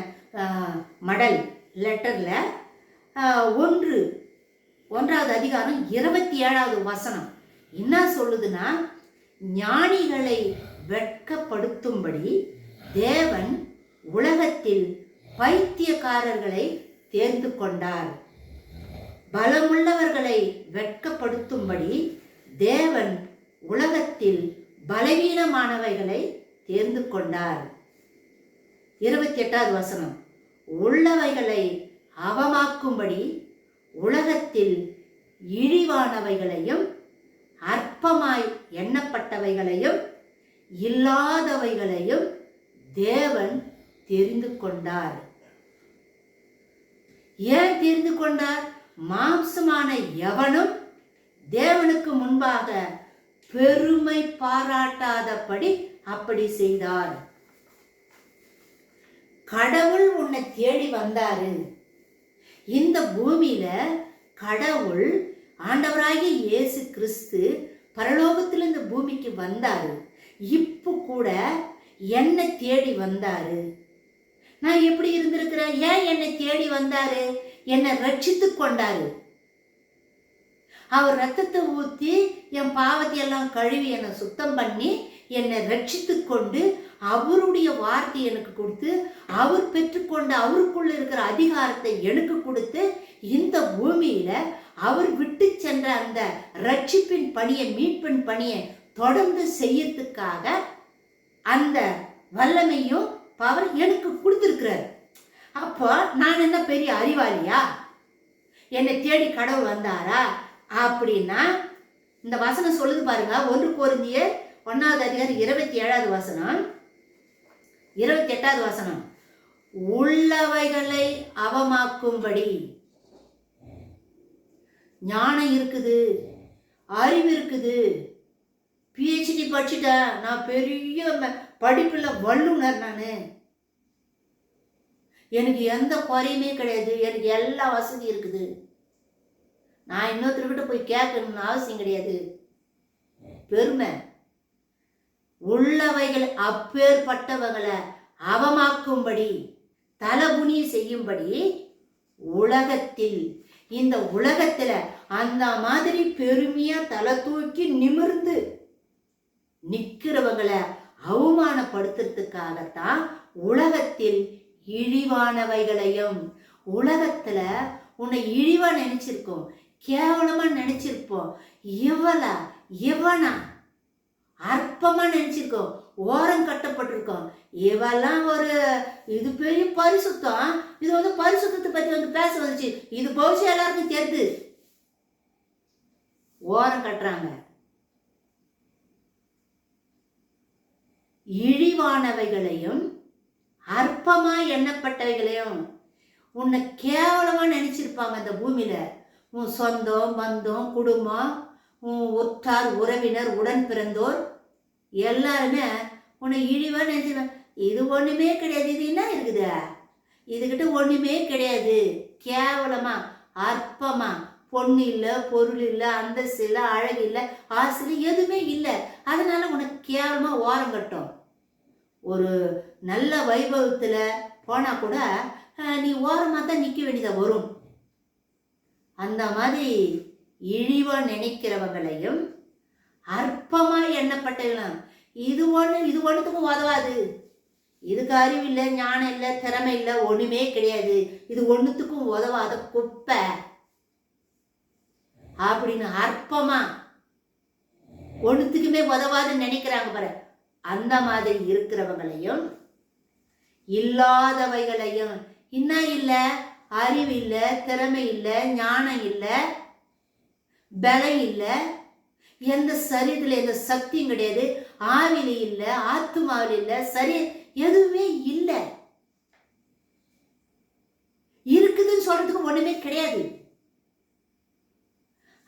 A: மடல் லெட்டர்ல 1வது அதிகாரம் 27வது வசனம் என்ன சொல்லுதுன்னா, ஞானிகளை வெட்கப்படுத்தும்படி தேவன் உலகத்தில் பைத்தியக்காரர்களை தேர்ந்து கொண்டார். பலமுள்ளவர்களை வெட்கப்படுத்தும்படி தேவன் உலகத்தில் பலவீனமானவைகளை தேர்ந்து கொண்டார். 28வது வசனம், உள்ளவைகளை அவமாக்கும்படி உலகத்தில் இழிவானவைகளையும் அற்பமாய் எண்ணப்பட்டவைகளையும் இல்லாதவைகளையும் தேவன் தெரிந்து கொண்டார். ஏன் தெரிந்து கொண்டார்? மாம்சமான எவனும் தேவனுக்கு முன்பாக பெருமை பாராட்டாதபடி அப்படி செய்தார். கடவுள் உன்னை தேடி வந்தாரு. இந்த பூமியில கடவுள் ஆண்டவராகிய இயேசு கிறிஸ்து பரலோகத்தில் இந்த பூமிக்கு வந்தாரு. இப்போ கூட என்னை தேடி வந்தாரு. நான் எப்படி இருந்திருக்கிறேன்? ஏன் என்னை தேடி வந்தாரு? என்னை ரட்சித்து கொண்டாரு. அவர் ரத்தத்தை ஊற்றி என் பாவத்தை எல்லாம் கழுவி என்னை சுத்தம் பண்ணி என்னை ரட்சித்து கொண்டு அவருடைய வார்த்தை எனக்கு கொடுத்து அவர் பெற்றுக்கொண்ட அவருக்குள்ள இருக்கிற அதிகாரத்தை எனக்கு கொடுத்து இந்த பூமியில அவர் விட்டு சென்ற அந்த ரட்சிப்பின் பணியை, மீட்பின் பணியை தொடர்ந்து செய்யறதுக்காக அந்த வல்லமையும் பவர் எனக்கு கொடுத்துருக்கிறார். அப்போ நான் என்ன பெரிய அறிவாளியா? என்னை தேடி கடவுள் வந்தாரா அப்படின்னா இந்த வசனம் சொல்லுது பாருங்க. 1 கொரிந்தியர் 1 27 வசனம், 28 வசனம். உள்ளவைகளை அவமாக்கும்படி ஞானம் இருக்குது, அறிவு இருக்குது, பிஹெச்டி படிச்சுட்டேன், நான் பெரிய படிப்புல வல்லுனர், நான் எனக்கு எந்த குறையுமே கிடையாது, எனக்கு எல்லா வசதி இருக்குது, நான் இன்னொருத்தர்கிட்ட போய் கேட்கணும்னு அவசியம் கிடையாது. பெருமை. உள்ளவைகள் அப்பேற்பட்டவங்களை அவமாக்கும்படி, தலகுனி செய்யும்படி உலகத்தில், இந்த உலகத்துல அந்த மாதிரி பெருமையா தலை தூக்கி நிமிர்ந்து நிக்கிறவங்களை அவமானப்படுத்துறதுக்காகத்தான் உலகத்தில் இழிவானவைகளையும், உலகத்துல உன்னை இழிவா நினைச்சிருக்கோம், கேவலமா நினைச்சிருப்போம், இவனா அற்பமா நினைச்சிருக்கோம், ஓரம் கட்டப்பட்டிருக்கோம், இவெல்லாம் ஒரு இது பெரிய பரிசுத்தம், இது வந்து பரிசுத்தத்தை பத்தி பேச வந்துச்சு, இது பௌசி எல்லாருக்கும் தெரியுது, ஓரம் கட்டுறாங்க. இழிவானவைகளையும் அற்பமா எண்ணப்பட்டவைகளையும் உன்னை கேவலமா நினைச்சிருப்பாங்க. இந்த பூமியில உன் சொந்தம், பந்தம், குடும்பம், உன் உற்றார், உறவினர், உடன் பிறந்தோர் எல்லாருமே உன்னை இழிவா நினைச்சிருப்பாங்க. இது ஒண்ணுமே கிடையாது, இது என்ன இருக்குது, இதுகிட்ட ஒண்ணுமே கிடையாது, கேவலமா அற்பமா, பொண்ணு இல்லை, பொருள் இல்லை, அந்தஸ்து இல்லை, அழகு இல்லை, ஆசை எதுவுமே இல்லை, அதனால உனக்கு கேவலமா ஓரம் கட்டும். ஒரு நல்ல வைபவத்துல போனா கூட நீ ஓரமா தான் நிக்க வேண்டியதா வரும். அந்த மாதிரி இழிவா நினைக்கிறவங்களையும் அற்பமா எண்ணப்பட்டவங்களும், இது ஒண்ணுத்துக்கும் உதவாது, இதுக்கு அறிவு இல்லை, ஞானம் இல்லை, திறமை இல்லை, ஒண்ணுமே கிடையாது, இது ஒண்ணுத்துக்கும் உதவாத குப்பை அப்படின்னு அற்பமா ஒண்ணுத்துக்குமே உதவாதுன்னு நினைக்கிறாங்க பாரு. அந்த மாதிரி இருக்கிறவங்களையும் இல்லாதவைகளையும், இன்னும் இல்லை, அறிவு இல்லை, திறமை இல்லை, ஞானம் இல்லை, பலம் இல்லை, எந்த சரீரத்தில் எந்த சக்தியும் கிடையாது, ஆவில இல்லை, ஆத்மாவில் இல்லை, சரி எதுவுமே இல்லை, இருக்குதுன்னு சொல்றதுக்கு ஒண்ணுமே கிடையாது.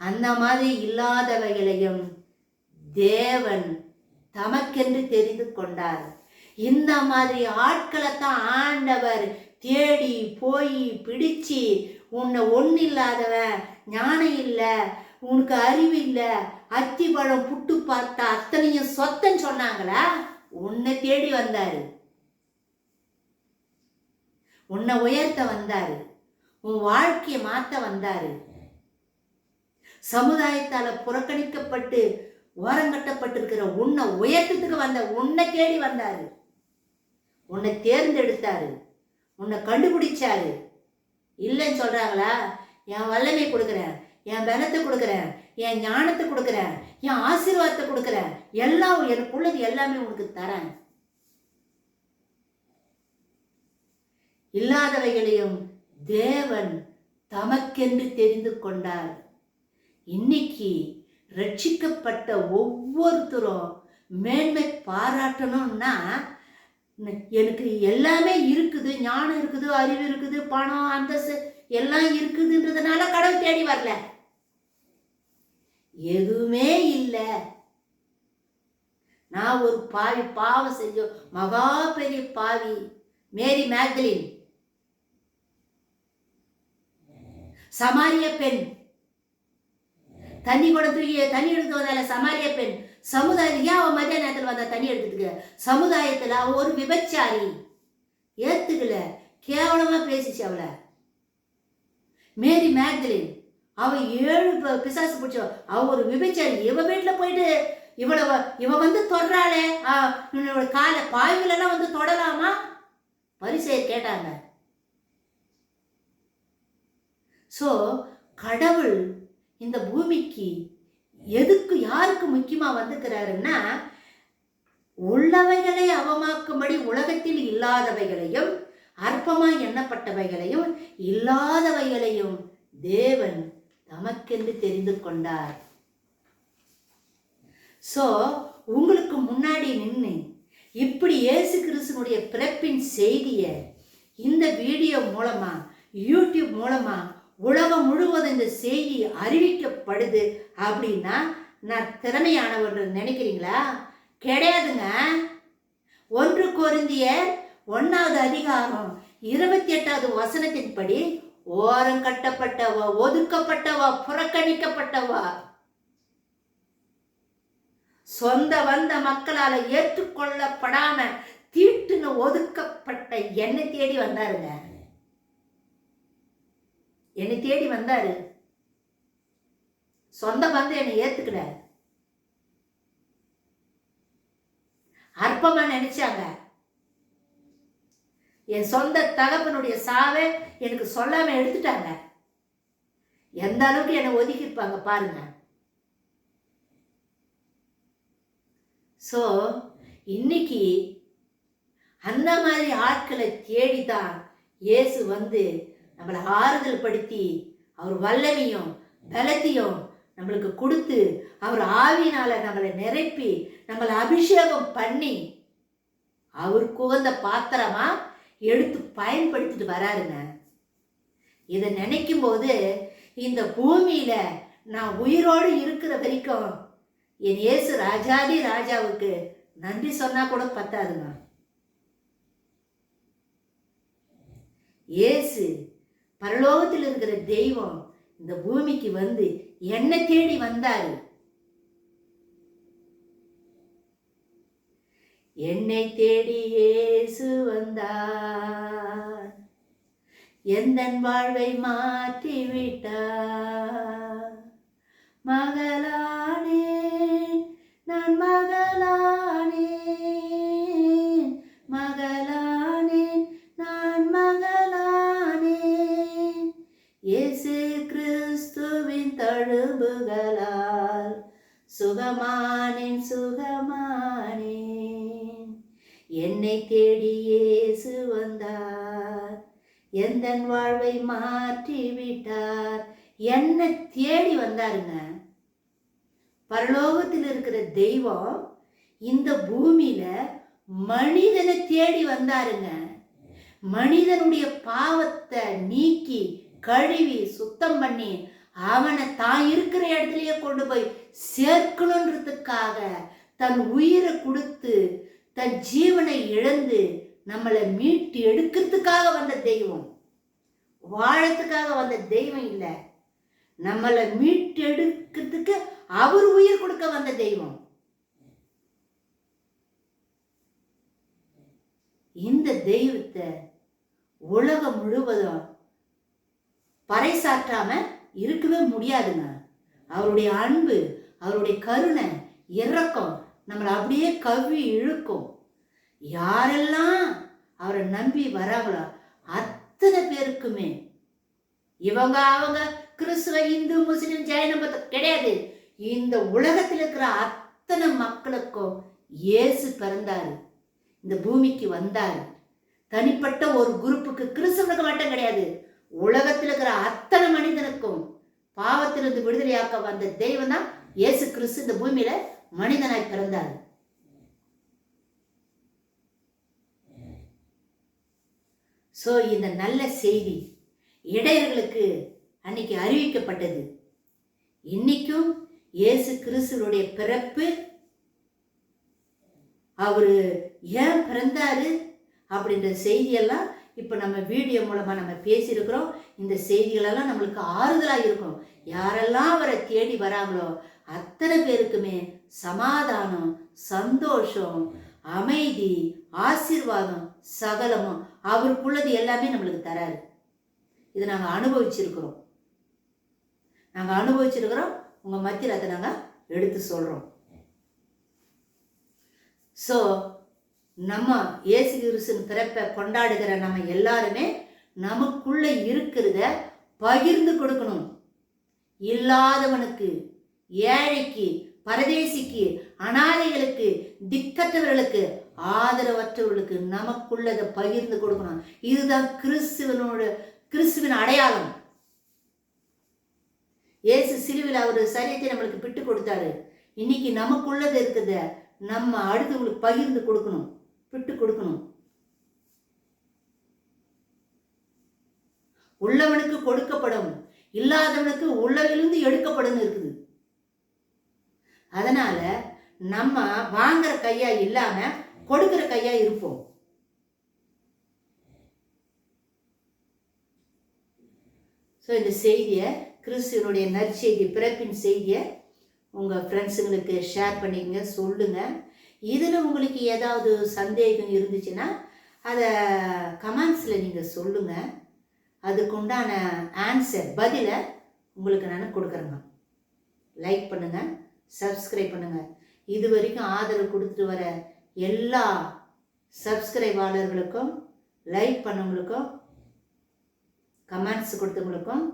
A: அந்த மாதிரி இல்லாதவைகளையும் தேவன் தமக்கென்று தெரிந்து கொண்டார். இந்த மாதிரி ஆட்களைத்தான் ஆண்டவர் தேடி போய் பிடிச்சு, உன்னை ஒண்ணு இல்லாதவன், ஞானம் இல்லை, உனக்கு அறிவு இல்லை, அத்தி பழம் புட்டு பார்த்தா அத்தனையும் சொத்தன்னு சொன்னாங்களா, உன்னை தேடி வந்தாரு, உன்னை உயர்த்த வந்தாரு, உன் வாழ்க்கையை மாத்த வந்தாரு. சமுதாயத்தால புறக்கணிக்கப்பட்டு ஓரங்கட்டப்பட்டிருக்கிற உன்னை உயர்த்தத்துக்கு வந்த, உன்னை தேடி வந்தாரு, உன்னை தேர்ந்தெடுத்தாரு, உன்னை கண்டுபிடிச்சாரு. இல்லைன்னு சொல்றாங்களா? என் வல்லமை கொடுக்குறேன், என் பலத்தை கொடுக்குறேன், என் ஞானத்தை கொடுக்குறேன், என் ஆசீர்வாதத்தை கொடுக்குறேன், எல்லாம் எனக்குள்ளது எல்லாமே உனக்கு தரேன். இல்லாதவைகளையும் தேவன் தமக்கென்று தெரிந்து கொண்டார். இன்னைக்கு ரட்சிக்கப்பட்ட ஒவ்வொருத்தரும் மேன்மை பாராட்டணும்னா, எனக்கு எல்லாமே இருக்குது, ஞானம் இருக்குது, அறிவு இருக்குது, பணம், அந்தஸ்து எல்லாம் இருக்குதுன்றதுனால கடவுள் தேடி வரல. எதுவுமே இல்லை. நான் ஒரு பாவி, பாவம் செஞ்ச மகா பெரிய பாவி. மேரி மேக்தலின், சமாரிய பெண், தண்ணி கூட தூக்கி தண்ணி எடுத்து வந்தால சமாரிய பெண், சமுதாயத்துக்கு ஏன் அவன் மத்திய நேரத்தில் வந்தா தண்ணி எடுத்துக்க? சமுதாயத்தில் அவ ஒரு விபச்சாரி, ஏத்துக்கல, கேவலமா பேசிச்சு அவளை. மேரி மேக்தலின், அவ 7 பிசாசு பிடிச்சவ, அவ ஒரு விபச்சாரி. இவ வீட்டுல போயிட்டு இவ வந்து தொடராளே, காலை பாய்களெல்லாம் வந்து தொடலாமா? பரிசேயர் கேட்டாங்க. சோ கடவுள் இந்த பூமிக்கு எதுக்கு யாருக்கு முக்கியமா வந்துக்கிறாருன்னா, உள்ளவைகளை அவமாக்கும்படி உலகத்தில் இல்லாதவைகளையும் அற்பமா எண்ணப்பட்டவைகளையும் இல்லாதவைகளையும் தேவன் தமக்கென்று தெரிந்து கொண்டார். சோ உங்களுக்கு முன்னாடி நின்று இப்படி இயேசு கிறிஸ்துனுடைய பிறப்பின் செய்தியை இந்த வீடியோ மூலமா, யூடியூப் மூலமா உலகம் முழுவதும் இந்த செய்தி அறிவிக்கப்படுது அப்படின்னா நான் திறமையானவர் நினைக்கிறீங்களா? கிடையாதுங்க. 1 கொரிந்தியர் 1வது அதிகாரம் 28வது வசனத்தின்படி, ஓரம் கட்டப்பட்டவா, ஒதுக்கப்பட்டவா, புறக்கணிக்கப்பட்டவா, சொந்த வந்த மக்களால ஏற்றுக்கொள்ளப்படாம தீட்டுன்னு ஒதுக்கப்பட்ட என்னை தேடி வந்தாருங்க. என்னை தேடி வந்தாரு. சொந்த பந்தம் என்னை ஏத்துக்கல, அற்பமா நினைச்சாங்க. என் சொந்த தகப்பனுடைய சாவை எனக்கு சொல்லாம எடுத்துட்டாங்க. எந்த அளவுக்கு என்னை ஒதுக்கிருப்பாங்க பாருங்க. சோ இன்னைக்கு அந்த மாதிரி ஆட்களை தேடிதான் இயேசு வந்து நம்மளை ஆறுதல் படுத்தி அவர் வல்லமையும் பலத்தையும் நம்மளுக்கு கொடுத்து அவர் ஆவியினால நம்மளை நிரப்பி நம்மளை அபிஷேகம் பண்ணி அவருக்கு உகந்த பாத்திரமா எடுத்து பயன்படுத்திட்டு வராருங்க. இதை நினைக்கும் போது இந்த பூமியில நான் உயிரோடு இருக்கிற வரைக்கும் என் இயேசு ராஜாதி ராஜாவுக்கு நன்றி சொன்னா கூட பத்தாதுங்க. இயேசு பரலோகத்தில் இருக்கிற தெய்வம் இந்த பூமிக்கு வந்து என்னை தேடி வந்தாரு. என்னை தேடி இயேசு வந்தார், எந்தன் வாழ்வை மாற்றி விட்டார். மகளானேன், நான் மகளானேன், மகளானேன், நான் மகளானேன். இயேசு கிறிஸ்துவின் தழும்புகளால் சுகமானேன், சுகமானேன். என்னை தேடி இயேசு வந்தார், எந்தன் வாழ்வை மாற்றி விட்டார். என்னை தேடி வந்தாருங்க. பரலோகத்தில் இருக்கிற தெய்வம் இந்த பூமியில மனிதனை தேடி வந்தாருங்க. மனிதனுடைய பாவத்தை நீக்கி கழுவி சுத்தம் பண்ணி அவனை தான் இருக்கிற இடத்துலயே கொண்டு போய் சேர்க்கணுன்றதுக்காக தன் உயிரை கொடுத்து தன் ஜீவனை இழந்து நம்மளை மீட்டு எடுக்கிறதுக்காக வந்த தெய்வம், வாழத்துக்காக வந்த தெய்வம் இல்லை, நம்மளை மீட்டு எடுக்கிறதுக்கு அவர் உயிர் கொடுக்க வந்த தெய்வம். இந்த தெய்வத்தை உலகம் முழுவதும் பறைசாற்றாம இருக்கவே முடியாதுங்க. அவருடைய அன்பு, அவருடைய கருணை, இரக்கம் நம்மளை அப்படியே கவ்வி இழுக்கும். யாரெல்லாம் அவரை நம்பி வராங்களோ அத்தனை பேருக்குமே, இவங்க அவங்க கிறிஸ்துவ, இந்து, முஸ்லிம், ஜெயினம் கிடையாது, இந்த உலகத்தில் இருக்கிற அத்தனை மக்களுக்கும் இயேசு பிறந்தாரு, இந்த பூமிக்கு வந்தாரு. தனிப்பட்ட ஒரு குரூப்புக்கு கிறிஸ்தவனுக்கு மட்டும் கிடையாது, உலகத்தில் இருக்கிற அத்தனை மனிதனுக்கும் பாவத்திலிருந்து விடுதலையாக்க வந்த தெய்வம் தான் இயேசு கிறிஸ்து இந்த பூமியில மனிதனாய் பிறந்தார். சோ இந்த நல்ல செய்தி இடையர்களுக்கு அன்னைக்கு அறிவிக்கப்பட்டது. இன்னைக்கும் இயேசு கிறிஸ்துவோடைய பிறப்பு, அவரு ஏன் பிறந்தாரு அப்படின்ற செய்தியெல்லாம் இப்ப நம்ம வீடியோ மூலமா நம்ம பேசியிருக்கிறோம். இந்த செய்திகளெல்லாம் நம்மளுக்கு ஆறுதலா இருக்கும். யாரெல்லாம் அவரை தேடி வராங்களோ அத்தனை பேருக்குமே சமாதானம், சந்தோஷம், அமைதி, ஆசீர்வாதம் சகலமும் அவருக்குள்ளது எல்லாமே நம்மளுக்கு தராரு. இதை நாங்க அனுபவிச்சிருக்கிறோம். உங்க மத்தியில் அதை நாங்க எடுத்து சொல்றோம். சோ நம்ம இயேசு கிறிஸ்துவின் பிறப்பை கொண்டாடுகிற நம்ம எல்லாருமே நமக்குள்ள இருக்கிறத பகிர்ந்து கொடுக்கணும். இல்லாதவனுக்கு, ஏழைக்கு, பரதேசிக்கு, அனாதைகளுக்கு, திக்கற்றவர்களுக்கு, ஆதரவற்றவர்களுக்கு நமக்குள்ளதை பகிர்ந்து கொடுக்கணும். இதுதான் கிறிஸ்துவின் அடையாளம். இயேசு சிலுவையில் அவர் சரீரத்தை நம்மளுக்கு பிட்டு கொடுத்தாரு. இன்னைக்கு நமக்குள்ளது இருக்கிறத நம்ம அடுத்தவங்களுக்கு பகிர்ந்து கொடுக்கணும், விட்டு கொடுக்கணும். உள்ளவனுக்கு கொடுக்கப்படும், இல்லாதவனுக்கு உள்ளவிலிருந்து எடுக்கப்படும் இருக்குது. அதனால நம்ம வாங்குற கையா இல்லாம கொடுக்கிற கையா இருப்போம். இந்த செய்தியை, கிறிஸ்துவனுடைய நற்செய்தி, பிறப்பின் செய்தியை உங்க ஃப்ரெண்ட்ஸுங்களுக்கு ஷேர் பண்ணிக்கங்க, சொல்லுங்க. இதில் உங்களுக்கு ஏதாவது சந்தேகம் இருந்துச்சுன்னா அதை கமெண்ட்ஸில் நீங்கள் சொல்லுங்கள். அதுக்குண்டான ஆன்சர், பதிலை உங்களுக்கு நான் கொடுக்குறேங்க. லைக் பண்ணுங்கள், சப்ஸ்கிரைப் பண்ணுங்கள். இது வரைக்கும் ஆதரவு கொடுத்துட்டு வர எல்லா சப்ஸ்கிரைபாளர்களுக்கும், லைக் பண்ணவங்களுக்கும், கமெண்ட்ஸ் கொடுத்தவங்களுக்கும்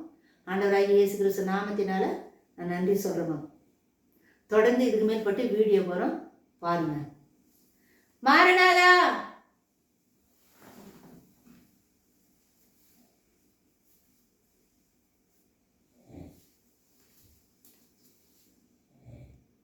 A: ஆண்டவராகிய இயேசு கிறிஸ்து நாமத்தினால நான் நன்றி சொல்கிறேங்க. தொடர்ந்து இதுக்கு மேற்பட்டு வீடியோ போகிறோம், பாருங்க. மாரநாதா.